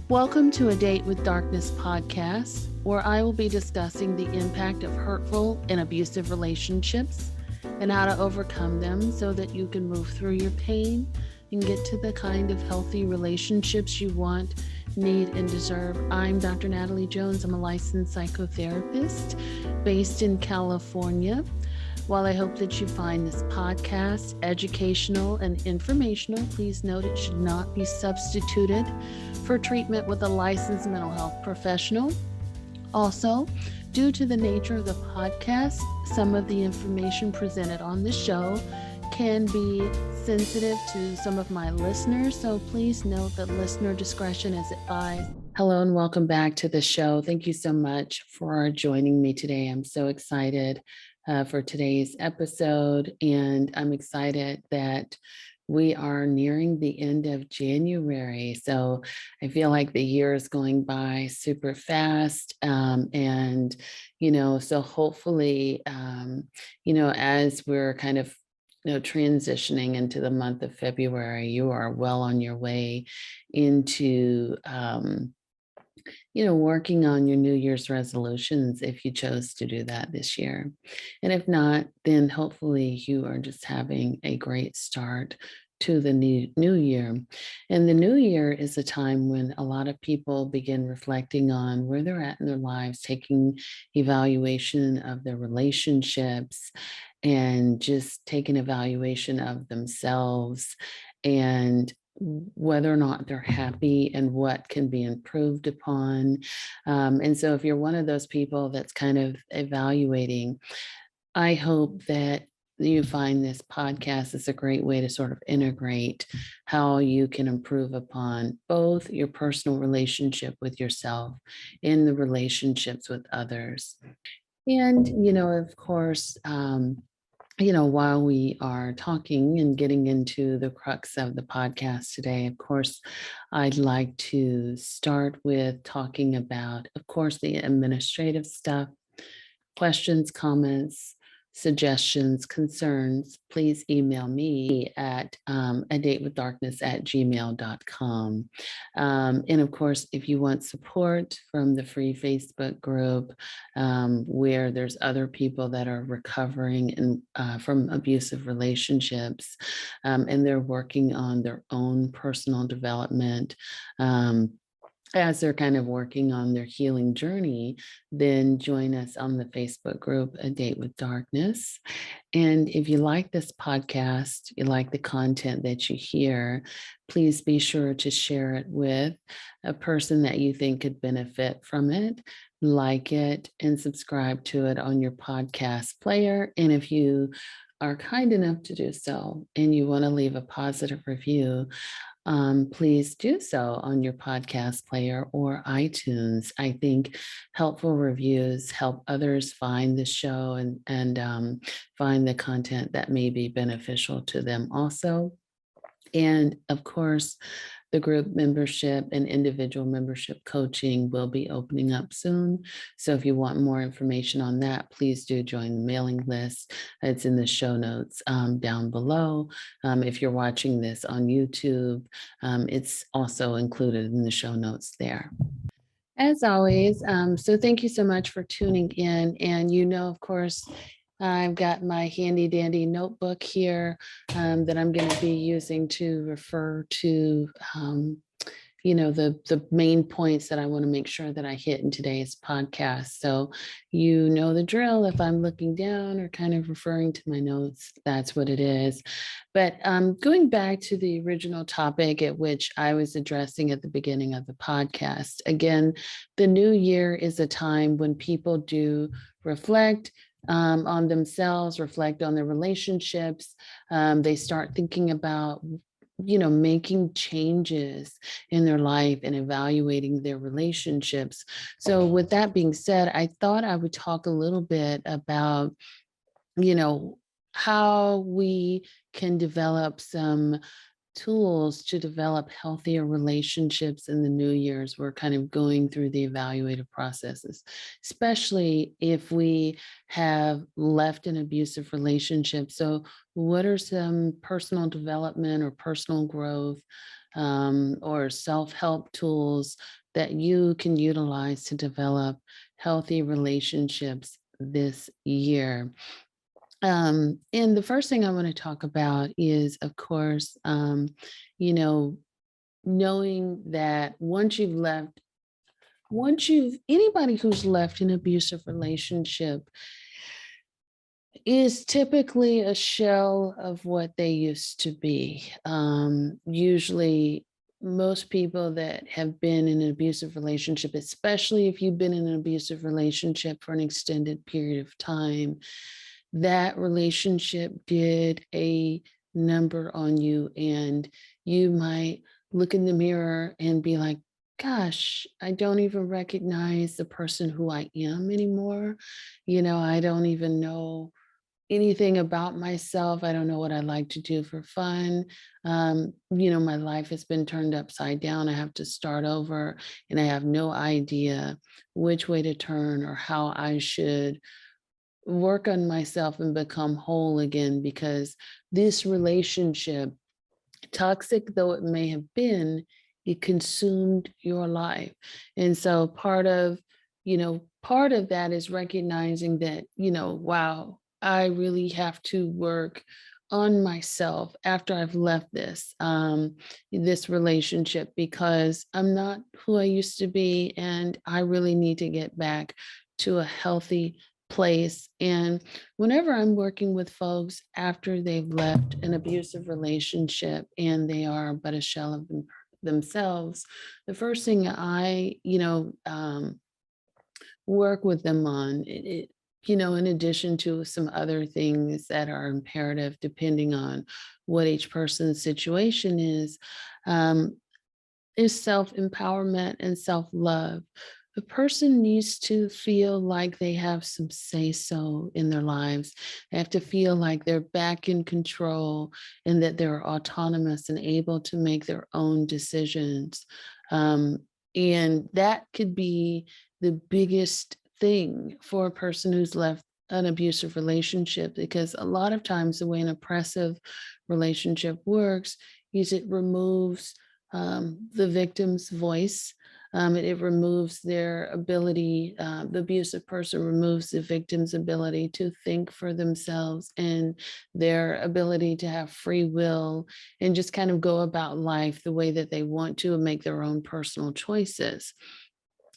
Welcome to A Date with Darkness podcast, where I will be discussing the impact of hurtful and abusive relationships and how to overcome them so that you can move through your pain and get to the kind of healthy relationships you want, need, and deserve. I'm Dr. Natalie Jones. I'm a licensed psychotherapist based in California. While I hope that you find this podcast educational and informational, please note it should not be substituted for treatment with a licensed mental health professional. Also, due to the nature of the podcast, some of the information presented on the show can be sensitive to some of my listeners, so please note that listener discretion is advised. Hello and welcome back to the show. Thank you so much for joining me today. I'm so excited for today's episode, and I'm excited that we are nearing the end of January. So I feel like the year is going by super fast. So hopefully, as we're kind of transitioning into the month of February, you are well on your way into working on your New Year's resolutions if you chose to do that this year. And if not, then hopefully you are just having a great start to the new year. And the new year is a time when a lot of people begin reflecting on where they're at in their lives, taking evaluation of their relationships, and just taking evaluation of themselves and whether or not they're happy and what can be improved upon. And so if you're one of those people that's kind of evaluating, I hope that you find this podcast is a great way to sort of integrate how you can improve upon both your personal relationship with yourself and the relationships with others. And, of course, while we are talking and getting into the crux of the podcast today, of course, I'd like to start with talking about, of course, the administrative stuff, questions, comments, suggestions, concerns. Please email me at adatewithdarkness@gmail.com. And of course, if you want support from the free Facebook group, where there's other people that are recovering from abusive relationships, and they're working on their own personal development, as they're kind of working on their healing journey, then join us on the Facebook group, A Date with Darkness. And if you like this podcast, you like the content that you hear, please be sure to share it with a person that you think could benefit from it, like it, and subscribe to it on your podcast player. And if you are kind enough to do so and you want to leave a positive review, please do so on your podcast player or iTunes. I think helpful reviews help others find the show and find the content that may be beneficial to them also. And of course, the group membership and individual membership coaching will be opening up soon. So if you want more information on that, please do join the mailing list. It's in the show notes down below. If you're watching this on YouTube, it's also included in the show notes there. As always, so thank you so much for tuning in. And of course, I've got my handy dandy notebook here that I'm going to be using to refer to, the main points that I want to make sure that I hit in today's podcast. So you know the drill. If I'm looking down or kind of referring to my notes, that's what it is. But going back to the original topic at which I was addressing at the beginning of the podcast, again, the new year is a time when people do reflect on themselves, reflect on their relationships. They start thinking about, making changes in their life and evaluating their relationships. So with that being said, I thought I would talk a little bit about, how we can develop some tools to develop healthier relationships in the new years. We're kind of going through the evaluative processes, especially if we have left an abusive relationship. So, what are some personal development or personal growth or self help tools that you can utilize to develop healthy relationships this year? And the first thing I want to talk about is, of course, you know, knowing that anybody who's left an abusive relationship is typically a shell of what they used to be. Usually, most people that have been in an abusive relationship, especially if you've been in an abusive relationship for an extended period of time, that relationship did a number on you, and you might look in the mirror and be like, gosh, I don't even recognize the person who I am anymore. I don't even know anything about myself. I don't know what I like to do for fun. My life has been turned upside down. I have to start over, and I have no idea which way to turn or how I should work on myself and become whole again, because this relationship, toxic though it may have been, it consumed your life. And so part of that is recognizing that, wow, I really have to work on myself after I've left this relationship, because I'm not who I used to be, and I really need to get back to a healthy place. And whenever I'm working with folks after they've left an abusive relationship and they are but a shell of themselves, the first thing I, work with them on, in addition to some other things that are imperative depending on what each person's situation um, is self-empowerment and self-love. The person needs to feel like they have some say-so in their lives. They have to feel like they're back in control and that they're autonomous and able to make their own decisions. And that could be the biggest thing for a person who's left an abusive relationship, because a lot of times the way an oppressive relationship works is it removes the victim's voice. It removes their ability, the abusive person removes the victim's ability to think for themselves and their ability to have free will and just kind of go about life the way that they want to and make their own personal choices.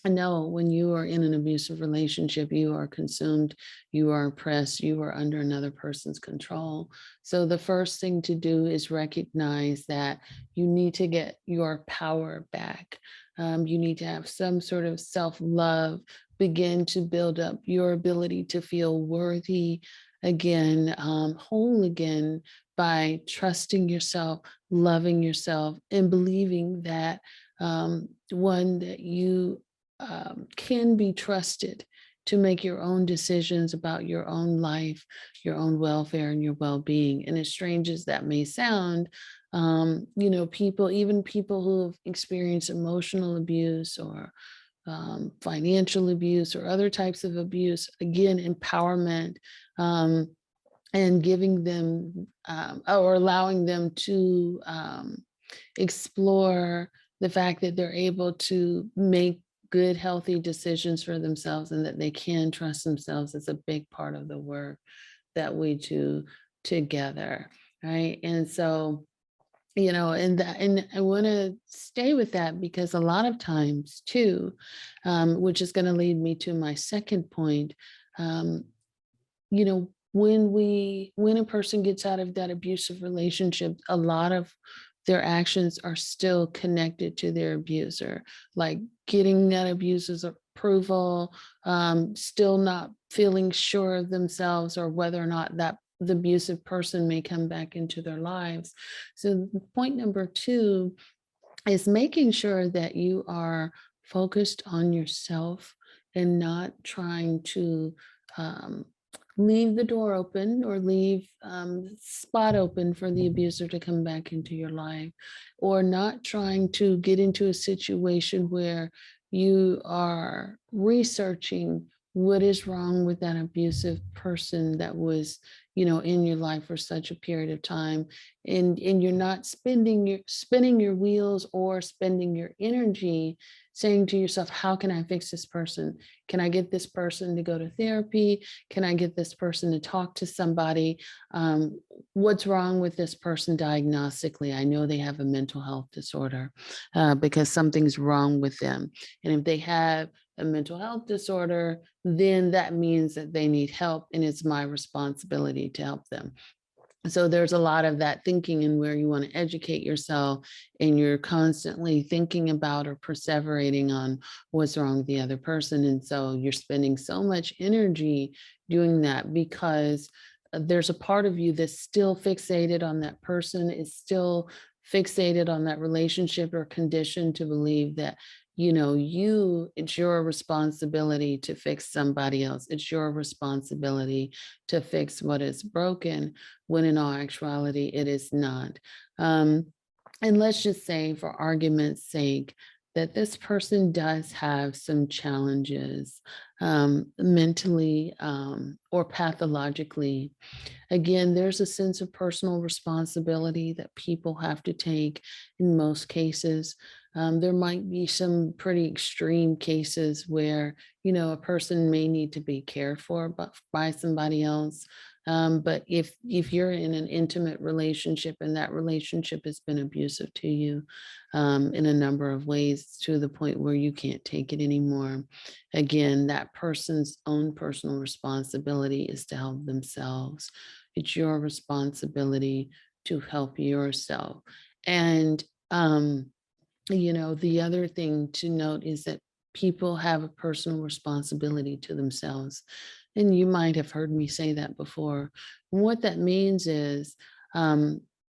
No, when you are in an abusive relationship, you are consumed, you are oppressed, you are under another person's control. So the first thing to do is recognize that you need to get your power back. You need to have some sort of self-love, begin to build up your ability to feel worthy again, whole again, by trusting yourself, loving yourself, and believing that one, that you can be trusted to make your own decisions about your own life, your own welfare, and your well-being. And as strange as that may sound, even people who've experienced emotional abuse or financial abuse or other types of abuse, again, empowerment, and giving them or allowing them to explore the fact that they're able to make good, healthy decisions for themselves and that they can trust themselves is a big part of the work that we do together. Right. And so, and I want to stay with that because a lot of times too, which is going to lead me to my second point, when a person gets out of that abusive relationship, a lot of their actions are still connected to their abuser, like getting that abuser's approval, still not feeling sure of themselves or whether or not that the abusive person may come back into their lives. So point number two is making sure that you are focused on yourself and not trying to leave the door open or leave spot open for the abuser to come back into your life, or not trying to get into a situation where you are researching what is wrong with that abusive person that was, in your life for such a period of time, and you're not spinning your wheels or spending your energy saying to yourself, how can I fix this person? Can I get this person to go to therapy? Can I get this person to talk to somebody? What's wrong with this person diagnostically? I know they have a mental health disorder because something's wrong with them. And if they have a mental health disorder, then that means that they need help, and it's my responsibility to help them. So there's a lot of that thinking, and where you want to educate yourself and you're constantly thinking about or perseverating on what's wrong with the other person. And so you're spending so much energy doing that because there's a part of you that's still fixated on that person, is still fixated on that relationship or condition to believe that, it's your responsibility to fix somebody else. It's your responsibility to fix what is broken, when in all actuality, it is not. And let's just say, for argument's sake, that this person does have some challenges mentally or pathologically. Again, there's a sense of personal responsibility that people have to take in most cases. There might be some pretty extreme cases where, a person may need to be cared for by somebody else. But if you're in an intimate relationship and that relationship has been abusive to you in a number of ways, to the point where you can't take it anymore, again, that person's own personal responsibility is to help themselves. It's your responsibility to help yourself. And, the other thing to note is that people have a personal responsibility to themselves. And you might have heard me say that before. What that means is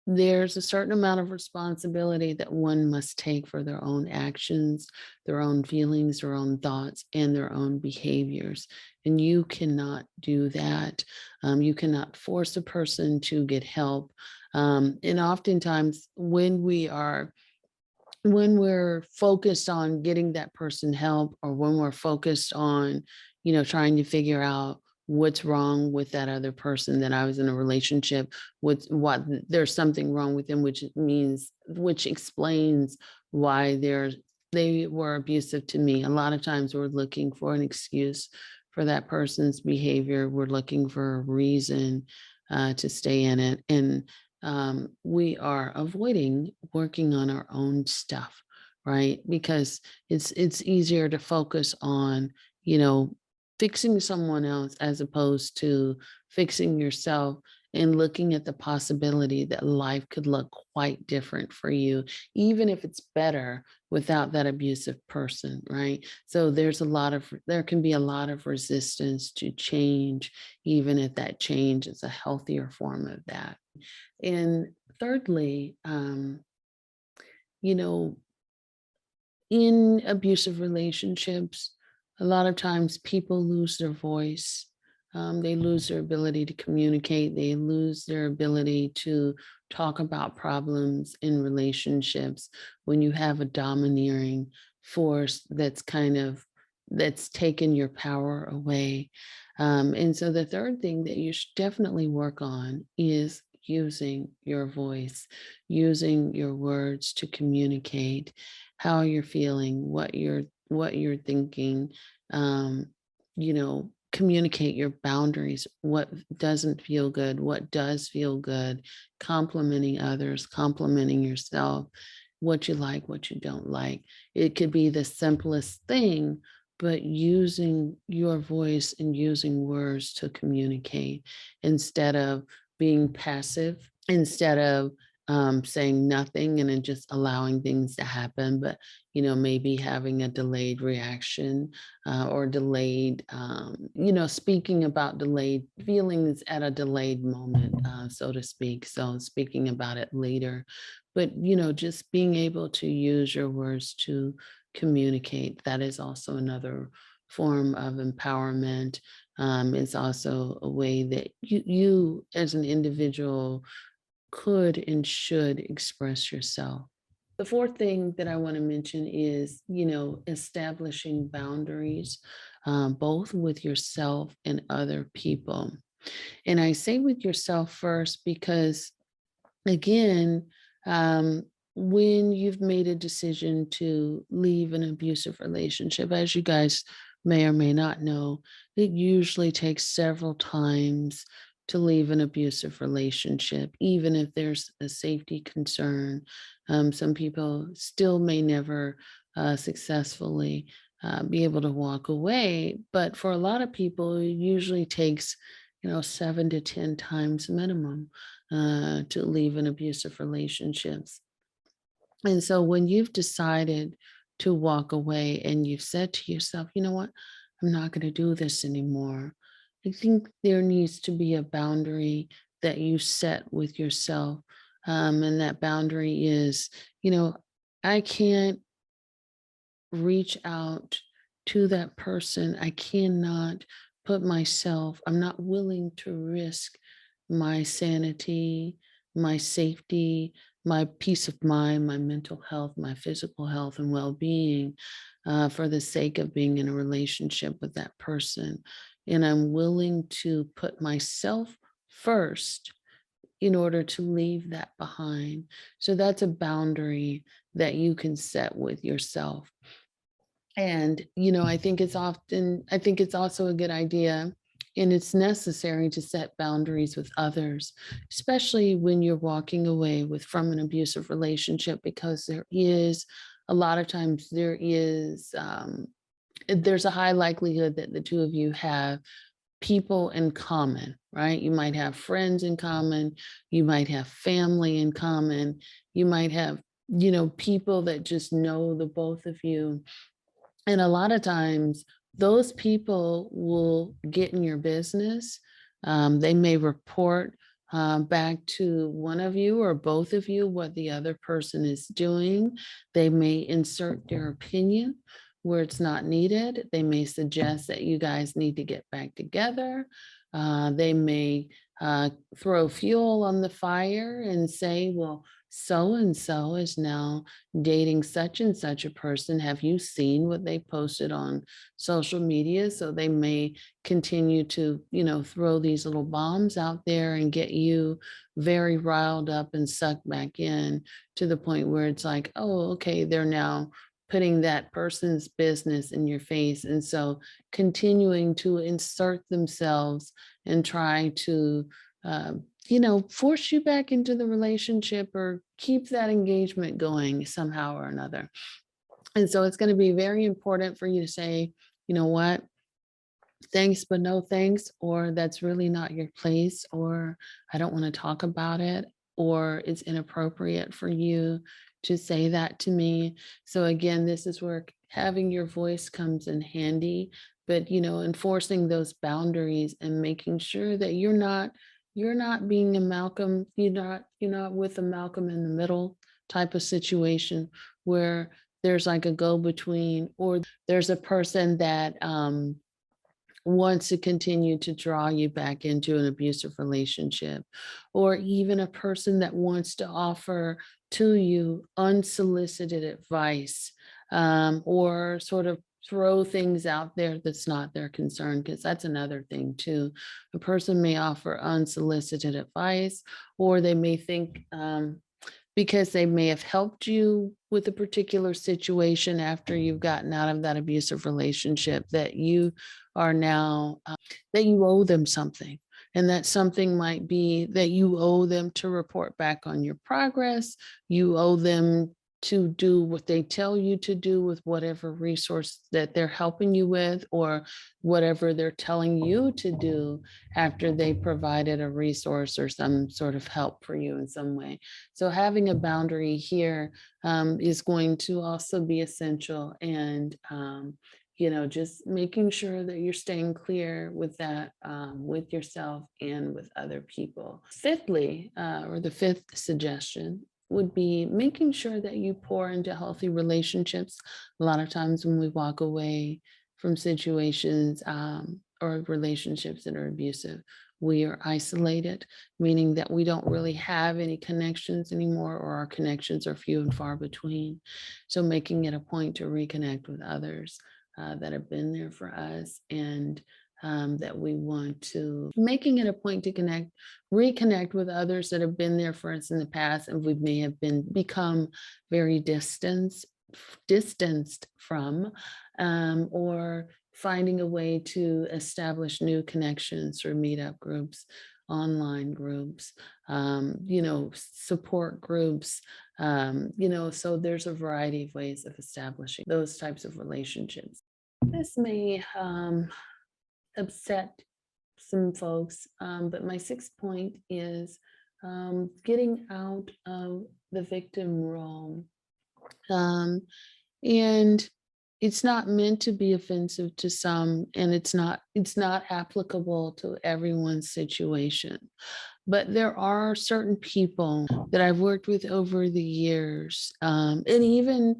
there's a certain amount of responsibility that one must take for their own actions, their own feelings, their own thoughts, and their own behaviors. And you cannot do that. You cannot force a person to get help. And oftentimes, when we're focused on getting that person help, or when we're focused on, trying to figure out what's wrong with that other person that I was in a relationship with, what there's something wrong with them, which explains why they were abusive to me. A lot of times we're looking for an excuse for that person's behavior. We're looking for a reason to stay in it. And we are avoiding working on our own stuff, right? Because it's easier to focus on, fixing someone else as opposed to fixing yourself, and looking at the possibility that life could look quite different for you, even if it's better without that abusive person, right? So there can be a lot of resistance to change, even if that change is a healthier form of that. And thirdly, you know, in abusive relationships, a lot of times people lose their voice. They lose their ability to communicate. They lose their ability to talk about problems in relationships when you have a domineering force that's taken your power away. And so the third thing that you should definitely work on is using your voice, using your words to communicate how you're feeling, what you're thinking. Communicate your boundaries, what doesn't feel good, what does feel good, complimenting others, complimenting yourself, what you like, what you don't like. It could be the simplest thing, but using your voice and using words to communicate instead of being passive, instead of saying nothing and then just allowing things to happen, but maybe having a delayed reaction or delayed, speaking about delayed feelings at a delayed moment, so to speak. So speaking about it later, but just being able to use your words to communicate. That is also another form of empowerment. It's also a way that you as an individual could and should express yourself. The fourth thing that I want to mention is, establishing boundaries, both with yourself and other people. And I say with yourself first because, again, um, when you've made a decision to leave an abusive relationship, as you guys may or may not know, it usually takes several times to leave an abusive relationship, even if there's a safety concern. Some people still may never successfully be able to walk away, but for a lot of people, it usually takes 7 to 10 times minimum to leave an abusive relationships. And so when you've decided to walk away and you've said to yourself, you know what, I'm not going to do this anymore, I think there needs to be a boundary that you set with yourself. And that boundary is, you know, I can't reach out to that person. I cannot I'm not willing to risk my sanity, my safety, my peace of mind, my mental health, my physical health, and well being for the sake of being in a relationship with that person. And I'm willing to put myself first in order to leave that behind. So that's a boundary that you can set with yourself. And, I think it's also a good idea and it's necessary to set boundaries with others, especially when you're walking away from an abusive relationship, because a lot of times there's a high likelihood that the two of you have people in common, right? You might have friends in common, you might have family in common, you might have, people that just know the both of you, and a lot of times, those people will get in your business. They may report back to one of you or both of you what the other person is doing. They may insert their opinion where it's not needed. They may suggest that you guys need to get back together. They may throw fuel on the fire and say, well, so and so is now dating such and such a person. Have you seen what they posted on social media? So they may continue to, throw these little bombs out there and get you very riled up and sucked back in to the point where it's like, oh, okay, they're now putting that person's business in your face. And so continuing to insert themselves and try to, force you back into the relationship or keep that engagement going somehow or another. And so it's going to be very important for you to say, you know what, thanks, but no thanks, or that's really not your place, or I don't want to talk about it, or it's inappropriate for you to say that to me. So again, this is where having your voice comes in handy, but enforcing those boundaries and making sure that you're not being a Malcolm, you're not with a Malcolm in the middle type of situation where there's like a go between, or there's a person that wants to continue to draw you back into an abusive relationship, or even a person that wants to offer to you unsolicited advice, or sort of throw things out there that's not their concern, because that's another thing too. A person may offer unsolicited advice, or they may think, because they may have helped you with a particular situation after you've gotten out of that abusive relationship, that you are now, that you owe them something. And that something might be that you owe them to report back on your progress. You owe them to do what they tell you to do with whatever resource that they're helping you with, or whatever they're telling you to do after they provided a resource or some sort of help for you in some way. So having a boundary here is going to also be essential. And, just making sure that you're staying clear with that, with yourself and with other people. Fifthly, or the fifth suggestion would be making sure that you pour into healthy relationships. A lot of times when we walk away from situations or relationships that are abusive. We are isolated, meaning that we don't really have any connections anymore, or our connections are few and far between. So making it a point to reconnect with others that have been there for us, and that we want to, making it a point to reconnect with others that have been there for us in the past, and we may have become very distanced from, or finding a way to establish new connections through meetup groups, online groups, support groups, so there's a variety of ways of establishing those types of relationships. This may upset some folks, but my sixth point is getting out of the victim role. Um, and it's not meant to be offensive to some, and it's not applicable to everyone's situation. But there are certain people that I've worked with over the years, and even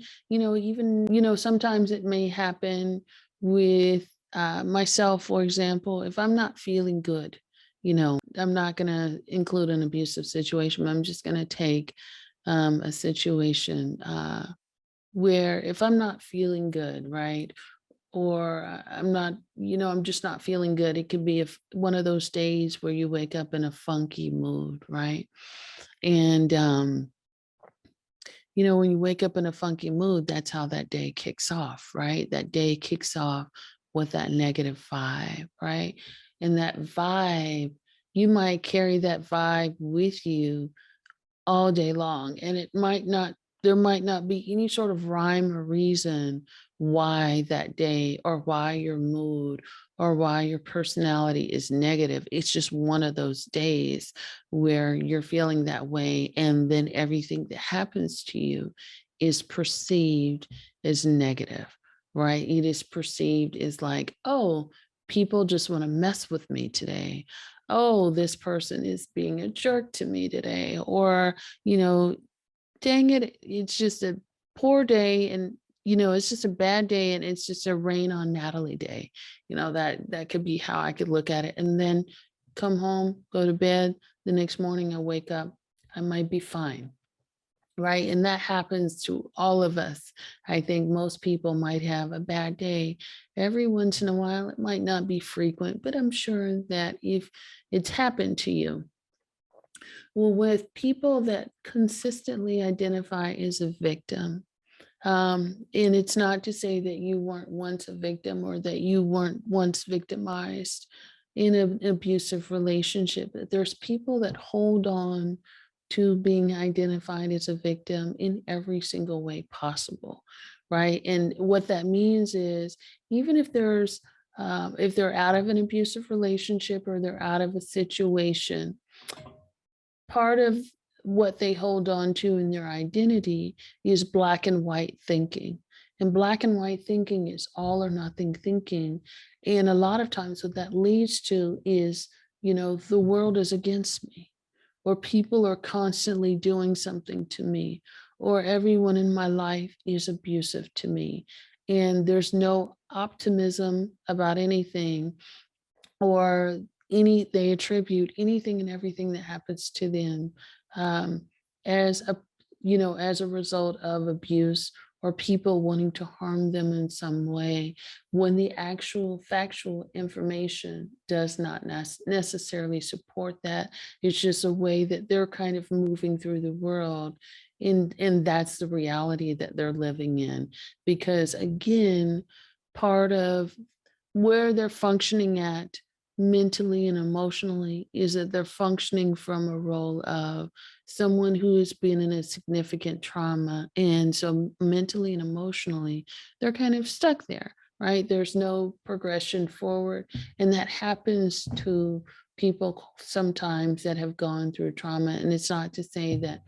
sometimes it may happen with myself, for example. If I'm not feeling good, I'm not going to include an abusive situation, but I'm just going to take a situation where if I'm not feeling good, right? Or I'm not, I'm just not feeling good. It could be one of those days where you wake up in a funky mood, right? And, when you wake up in a funky mood, that's how that day kicks off, right? That day kicks off with that negative vibe, right? And that vibe, you might carry that vibe with you all day long. And there might not be any sort of rhyme or reason why that day, or why your mood, or why your personality is negative. It's just one of those days where you're feeling that way. And then everything that happens to you is perceived as negative, right? It is perceived as like, oh, people just want to mess with me today. Oh, this person is being a jerk to me today. Or, dang it, it's just a poor day, and it's just a bad day, and it's just a rain on Natalie day. That could be how I could look at it. And then come home, go to bed. The next morning I wake up, I might be fine. Right. And that happens to all of us. I think most people might have a bad day every once in a while. It might not be frequent, but I'm sure that if it's happened to you, well, with people that consistently identify as a victim, and it's not to say that you weren't once a victim, or that you weren't once victimized in an abusive relationship, but there's people that hold on to being identified as a victim in every single way possible, right? And what that means is, even if they're out of an abusive relationship, or they're out of a situation, part of what they hold on to in their identity is black and white thinking. And black and white thinking is all or nothing thinking. And a lot of times, what that leads to is, the world is against me, or people are constantly doing something to me, or everyone in my life is abusive to me. And there's no optimism about anything, or they attribute anything and everything that happens to them um, as a result of abuse, or people wanting to harm them in some way, when the actual factual information does not necessarily support that. It's just a way that they're kind of moving through the world, and that's the reality that they're living in. Because again, part of where they're functioning at mentally and emotionally is that they're functioning from a role of someone who has been in a significant trauma. And so mentally and emotionally, they're kind of stuck there, right? There's no progression forward. And that happens to people sometimes that have gone through trauma. And it's not to say that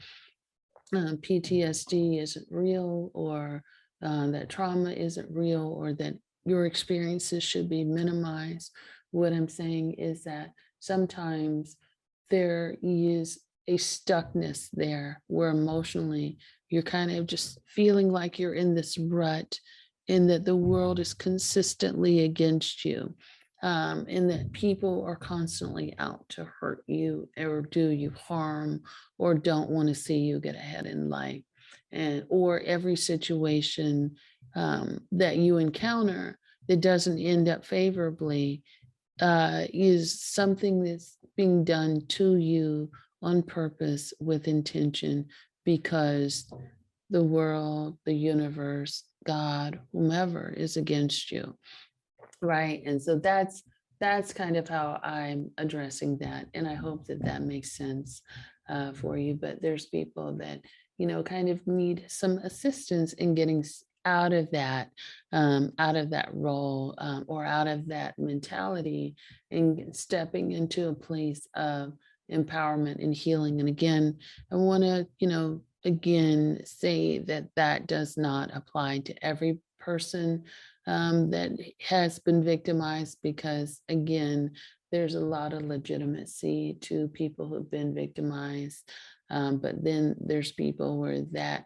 PTSD isn't real, or that trauma isn't real, or that your experiences should be minimized. What I'm saying is that sometimes there is a stuckness there, where emotionally you're kind of just feeling like you're in this rut, and that the world is consistently against you, and that people are constantly out to hurt you or do you harm or don't want to see you get ahead in life, and or every situation that you encounter that doesn't end up favorably is something that's being done to you on purpose with intention, because the world, the universe, God, whomever is against you, right? And so that's kind of how I'm addressing that, and I hope that that makes sense for you. But there's people that kind of need some assistance in getting out of that role, or out of that mentality, and stepping into a place of empowerment and healing. And again, I want to again say that that does not apply to every person that has been victimized, because again, there's a lot of legitimacy to people who've been victimized. But then there's people where that,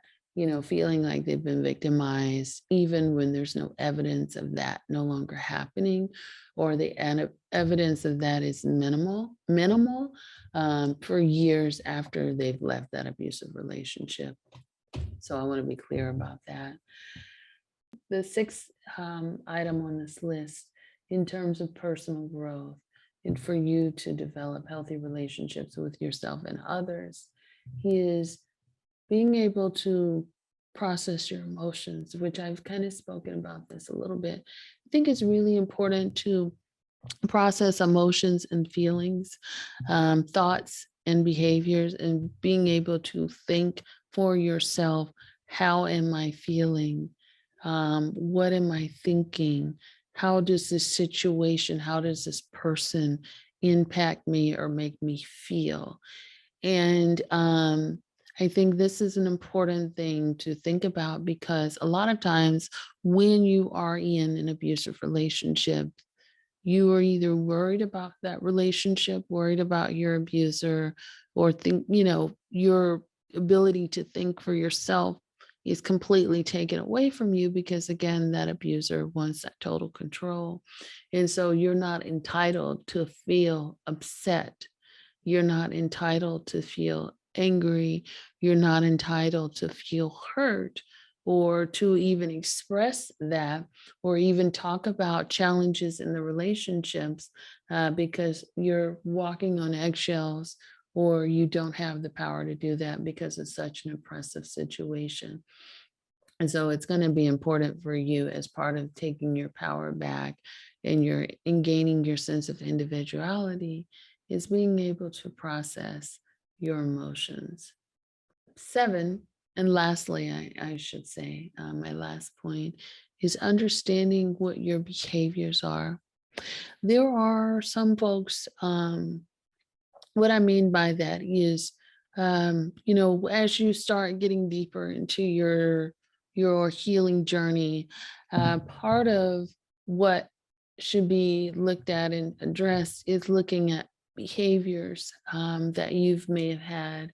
feeling like they've been victimized, even when there's no evidence of that no longer happening, or the evidence of that is minimal, for years after they've left that abusive relationship. So I want to be clear about that. The sixth item on this list, in terms of personal growth and for you to develop healthy relationships with yourself and others, is being able to process your emotions, which I've kind of spoken about this a little bit. I think it's really important to process emotions and feelings, thoughts and behaviors, and being able to think for yourself, how am I feeling? What am I thinking? How does this situation, how does this person impact me or make me feel? And I think this is an important thing to think about, because a lot of times when you are in an abusive relationship, you are either worried about that relationship, worried about your abuser, or think, your ability to think for yourself is completely taken away from you, because again, that abuser wants that total control. And so you're not entitled to feel upset. You're not entitled to feel angry. You're not entitled to feel hurt, or to even express that, or even talk about challenges in the relationships, because you're walking on eggshells, or you don't have the power to do that because it's such an oppressive situation. And so it's going to be important for you, as part of taking your power back and gaining your sense of individuality, is being able to process your emotions. Seven, and lastly, I should say, my last point is understanding what your behaviors are. There are some folks, what I mean by that is, as you start getting deeper into your healing journey, part of what should be looked at and addressed is looking at behaviors that you've may have had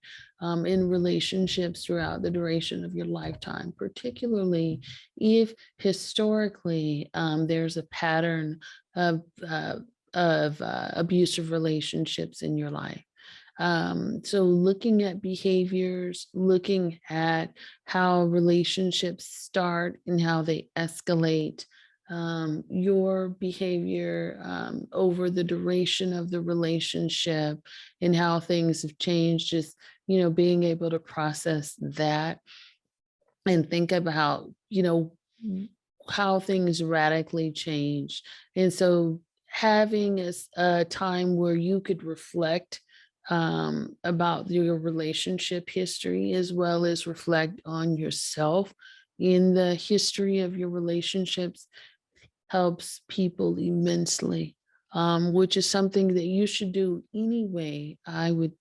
in relationships throughout the duration of your lifetime, particularly if historically there's a pattern of abusive relationships in your life. So looking at behaviors, looking at how relationships start and how they escalate, your behavior over the duration of the relationship, and how things have changed, just, being able to process that and think about, how things radically change. And so having a time where you could reflect about your relationship history, as well as reflect on yourself in the history of your relationships, helps people immensely, which is something that you should do anyway. I would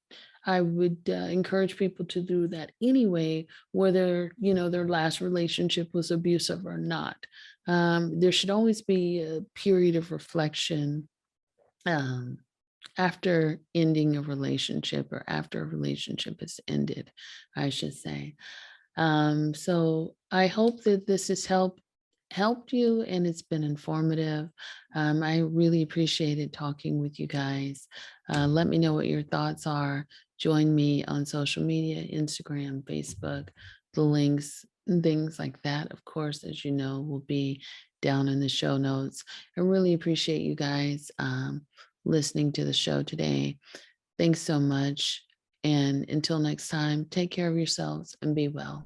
encourage people to do that anyway, whether their last relationship was abusive or not. There should always be a period of reflection um, after ending a relationship, or after a relationship has ended, I should say. So I hope that this has helped you and it's been informative. I really appreciated talking with you guys. Let me know what your thoughts are. Join me on social media, Instagram, Facebook, the links, and things like that. Of course, as you know, will be down in the show notes. I really appreciate you guys listening to the show today. Thanks so much. And until next time, take care of yourselves and be well.